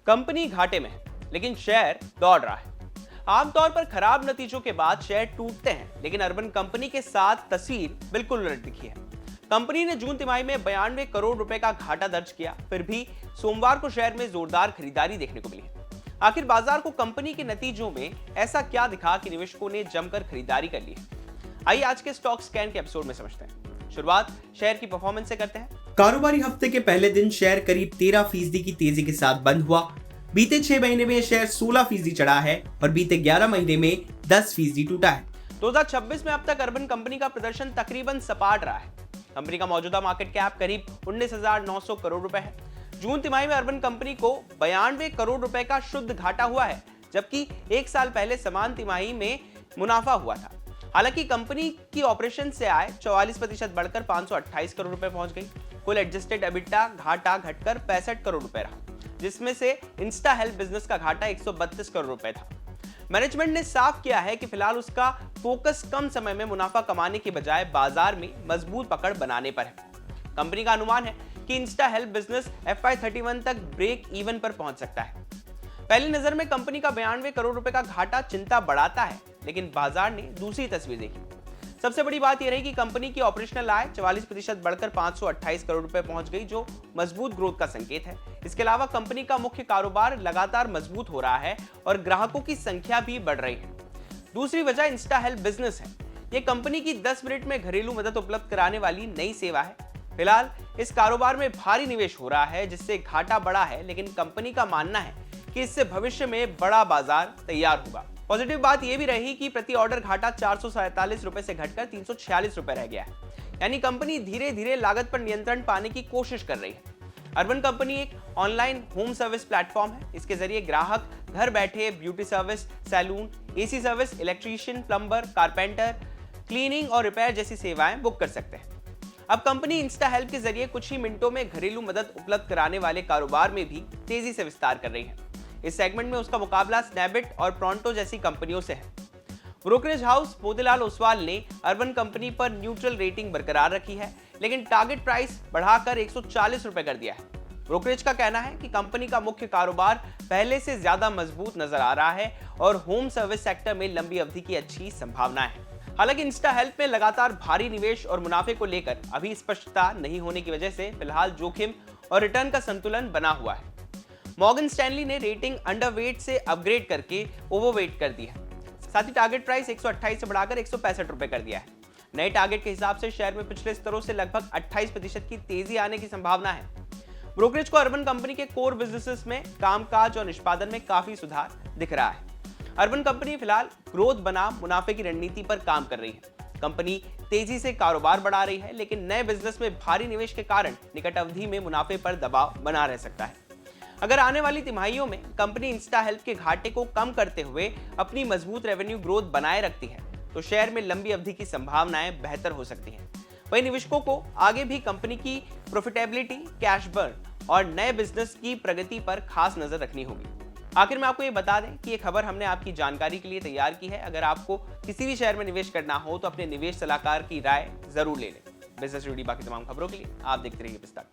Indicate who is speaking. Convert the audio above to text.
Speaker 1: Company घाटे में है, लेकिन शेयर दौड़ रहा है। आमतौर पर खराब नतीजों के बाद शेयर टूटते हैं, लेकिन अर्बन कंपनी के साथ तस्वीर बिल्कुल उलट दिखी है। कंपनी ने जून तिमाही में 92 करोड़ रुपए का घाटा दर्ज किया, फिर भी सोमवार को शेयर में जोरदार खरीदारी देखने को मिली है। आखिर बाजार को कंपनी के नतीजों में ऐसा क्या दिखा कि निवेशकों ने जमकर खरीदारी कर ली है? आइए आज के स्टॉक स्कैन के एपिसोड में समझते हैं। शुरुआत शेयर की परफॉर्मेंस से करते हैं।
Speaker 2: कारोबारी हफ्ते के पहले दिन शेयर करीब 13% की तेजी के साथ बंद हुआ। बीते 6 महीने में शेयर 16% चढ़ा है और बीते 11 महीने में 10% टूटा है।
Speaker 1: 2026 में अब तक अर्बन कंपनी का प्रदर्शन तकरीबन सपाट रहा है। कंपनी का मौजूदा मार्केट कैप करीब 19,900 करोड़ रुपए है। जून तिमाही में अर्बन कंपनी को 92 करोड़ रुपए का शुद्ध घाटा हुआ है, जबकि एक साल पहले समान तिमाही में मुनाफा हुआ था। हालांकि कंपनी की ऑपरेशन से आय 44% बढ़कर 528 करोड़ रुपए पहुंच गई। कुल एडजस्टेड एबिटा घाटा घटकर 65 करोड़ रुपए रहा, जिसमें से इंस्टा हेल्थ बिजनेस का घाटा 132 करोड़ रुपए था। मैनेजमेंट ने साफ किया है कि फिलहाल उसका फोकस कम समय में मुनाफा कमाने के बजाय बाजार में मजबूत पकड़ बनाने पर है। कंपनी का अनुमान है कि इंस्टा हेल्थ बिजनेस FY31 तक ब्रेक इवन पर पहुंच सकता है। पहली नजर में कंपनी का 92 करोड़ रुपए का घाटा चिंता बढ़ाता है, लेकिन बाजार ने दूसरी तस्वीर देखी। सबसे बड़ी बात यह रही कि कंपनी की ऑपरेशनल आय 44% बढ़कर 528 करोड़ रुपए पहुंच गई, जो मजबूत ग्रोथ का संकेत है। इसके अलावा कंपनी का मुख्य कारोबार लगातार मजबूत हो रहा है और ग्राहकों की संख्या भी बढ़ रही है। दूसरी वजह इंस्टा हेल्थ बिजनेस है। यह कंपनी की 10 मिनट में घरेलू मदद उपलब्ध कराने वाली नई सेवा है। फिलहाल इस कारोबार में भारी निवेश हो रहा है, जिससे घाटा बढ़ा है, लेकिन कंपनी का मानना है कि इससे भविष्य में बड़ा बाजार तैयार होगा। पॉजिटिव बात यह भी रही कि प्रति ऑर्डर घाटा 447 रुपए से घटकर 346 रुपए रह गया है, यानी कंपनी धीरे धीरे लागत पर नियंत्रण पाने की कोशिश कर रही है। अर्बन कंपनी एक ऑनलाइन होम सर्विस प्लेटफॉर्म है। इसके जरिए ग्राहक घर बैठे beauty service, salon, AC service, electrician, plumber, carpenter, cleaning और रिपेयर जैसी सेवाएं बुक कर सकते हैं। अब कंपनी इंस्टा हेल्प के जरिए कुछ ही मिनटों में घरेलू मदद उपलब्ध कराने वाले कारोबार में भी तेजी से विस्तार कर रही है। इस सेगमेंट में उसका मुकाबला स्नैपडील और प्रोंटो जैसी कंपनियों से है। ब्रोकरेज हाउस मोतीलाल ओसवाल ने अर्बन कंपनी पर न्यूट्रल रेटिंग बरकरार रखी है, लेकिन टारगेट प्राइस बढ़ाकर 140 रुपए कर दिया है। ब्रोकरेज का कहना है कि कंपनी का मुख्य कारोबार पहले से ज्यादा मजबूत नजर आ रहा है और होम सर्विस सेक्टर में लंबी अवधि की अच्छी संभावना है। हालांकि इंस्टा हेल्थ में लगातार भारी निवेश और मुनाफे को लेकर अभी स्पष्टता नहीं होने की वजह से फिलहाल जोखिम और रिटर्न का संतुलन बना हुआ है। मॉर्गन स्टैनली ने रेटिंग अंडरवेट से अपग्रेड करके ओवरवेट कर दी है। साथ ही टारगेट प्राइस 128 से बढ़ाकर 165 रुपए कर दिया है। नए टारगेट के हिसाब से शेयर में पिछले स्तरों से लगभग 28% की तेजी आने की संभावना है। ब्रोकरेज को अर्बन कंपनी के कोर बिजनेसेस में कामकाज और निष्पादन में काफी सुधार दिख रहा है। अर्बन कंपनी फिलहाल ग्रोथ बनाम मुनाफे की रणनीति पर काम कर रही है। कंपनी तेजी से कारोबार बढ़ा रही है, लेकिन नए बिजनेस में भारी निवेश के कारण निकट अवधि में मुनाफे पर दबाव बना रह सकता है। अगर आने वाली तिमाहियों में कंपनी इंस्टा हेल्थ के घाटे को कम करते हुए अपनी मजबूत रेवेन्यू ग्रोथ बनाए रखती है, तो शेयर में लंबी अवधि की संभावनाएं बेहतर हो सकती हैं। वहीं निवेशकों को आगे भी कंपनी की प्रॉफिटेबिलिटी, कैश बर्न और नए बिजनेस की प्रगति पर खास नजर रखनी होगी। आखिर में आपको ये बता दें कि ये खबर हमने आपकी जानकारी के लिए तैयार की है। अगर आपको किसी भी शेयर में निवेश करना हो तो अपने निवेश सलाहकार की राय जरूर ले लें। बिजनेस वीडियो बाकी तमाम खबरों के लिए आप देखते रहिए विस्तार।